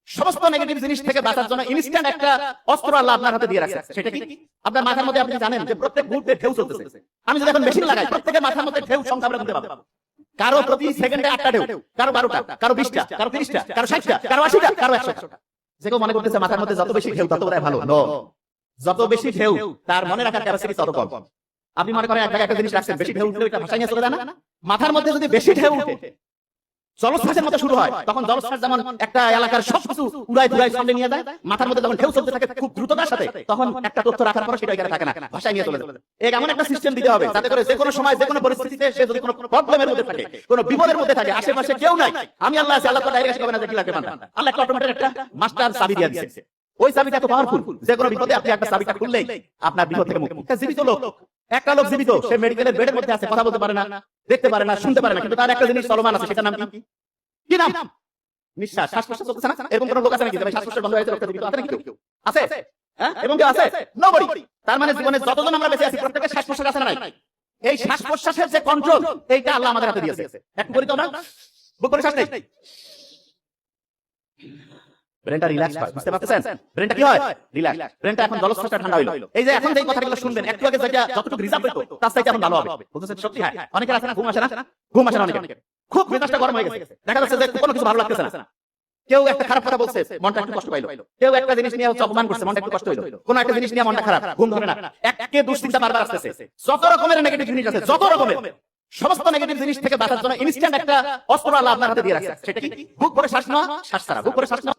সমস্ত নেগেটিভ জিনিস থেকে বাঁচার জন্য ইনস্ট্যান্ট একটা অস্ত্র আল্লাহ আপনার হাতে দিয়ে রাখছে। সেটা কি? আপনার মাথার মধ্যে আপনি জানেন যে প্রত্যেক মুহূর্তে ঢেউ চলতেছে। আমি যদি এখন মেশিন লাগাই, প্রত্যেকের মাথার মধ্যে ঢেউ সংখ্যা আমরা গুনতে পাবো। কারো প্রতি সেকেন্ডে 8টা ঢেউ, কারো 12টা, কারো 20টা, কারো 30টা, কারো 60টা, কারো 80টা, কারো 100টা। যে কেউ মনে করতেছে মাথার মধ্যে যত বেশি ঢেউ তত বোধহয় ভালো। নো, যত বেশি ঢেউ তার মনে রাখার ক্যাপাসিটি তত কম। আপনি মনে করেন এক জায়গায় একটা জিনিস রাখছেন, বেশি ঢেউ উঠলে এটা ভাষায় নিয়ে চলে যায় না? মাথার মধ্যে যদি বেশি ঢেউ উঠে জলশ্বাসের মতো শুরু হয়, তখন জলশ্বাস যেমন একটা এলাকার সবকিছু উড়াই ধুলাই সামনে নিয়ে যায়, মাথার মধ্যে যখন ঢেউ চলতে থাকে খুব দ্রুততার সাথে, তখন একটা তথ্য রাখার পর সেটা এখানে থাকে না, ভাষায় নিয়ে চলে যায়। এমন একটা সিস্টেম দিতে হবে যাতে করে যে কোনো সময় যে কোনো পরিস্থিতিতে সে যদি কোনো প্রবলেমের মধ্যে থাকে, কোনো বিপদের মধ্যে থাকে, আশেপাশে কেউ নাই, আমি আল্লাহ আছি, আল্লাহ তো ডাইরেক্ট হবে না যে কি লাগবে বান্দা, আল্লাহ একটা অটোমেটিক একটা মাস্টার চাবি দিয়ে দিয়েছে। ওই চাবিটা এত পাওয়ারফুল যে কোনো বিপদে আপনি একটা চাবিটা খুললেই আপনার বিপদ থেকে মুক্তি। জীবিত লোক, একটা লোক জীবিত, সে মেডিকেলের বেডের মধ্যে আছে, কথা বলতে পারে না, দেখতে পারে না, শুনতে পারে না, কিন্তু তার একটা জিনিস চলমান আছে, সেটা নাম কি? কি নাম? নিঃশ্বাস, শ্বাস-প্রশ্বাস চলতেছে না? এরকম কোন লোক আছে নাকি যে শ্বাস-প্রশ্বাস বন্ধ হয়েছে, লোকটা জীবিত আছে নাকি? কেউ আছে? হ্যাঁ, এবং কেউ আছে? নবডি। তার মানে জীবনে যতজন আমরা বেঁচে আছি প্রত্যেকের শ্বাস-প্রশ্বাস আছে না নাই? এই শ্বাস-প্রশ্বাসের যে কন্ট্রোল, এইটা আল্লাহ আমাদের হাতে দিয়েছে। একটু করি তো আমরা, বুক করে শ্বাস নেই, ব্রেনটা রিল্যাক্স হয়, বুঝতে পারতেছেন? ব্রেনটা কি হয়? রিল্যাক্স। ব্রেনটা এখন জলশ্বাসটা ঠান্ডা হইলো। এই যে এখন যে কথাগুলো শুনবেন, একটু আগে যেটা যতটুকু রিজার্ভ হইতো তার চাইতে এখন ভালো হবে। বুঝছেন? সত্যি হয়। অনেকের আছে না, ঘুম আসে না? ঘুম আসে না অনেকের। খুব মেজাজটা গরম হয়ে গেছে। দেখা যাচ্ছে যে কোনো কিছু ভালো লাগতেছে না। কেউ একটা খারাপ কথা বলছে, মনটা একটু কষ্ট পাইলো। কেউ একটা জিনিস নিয়ে অপমান করছে, মনটা একটু কষ্ট হইলো। কোনো একটা জিনিস নিয়ে মনটা খারাপ, ঘুম ধরে না। একে দুশ্চিন্তা বারবার আসতেছে। যত রকমের নেগেটিভ জিনিস আছে, যত রকমের সমস্ত নেগেটিভ জিনিস থেকে বাঁচার জন্য ইনস্ট্যান্ট একটা অস্ত্র আল্লাহ আপনার হাতে দিয়ে রাখছে। সেটা কি? বুক ভরে শ্বাস নেওয়া, শ্বাস ছাড়া, বুক ভরে শ্বাস নেওয়া।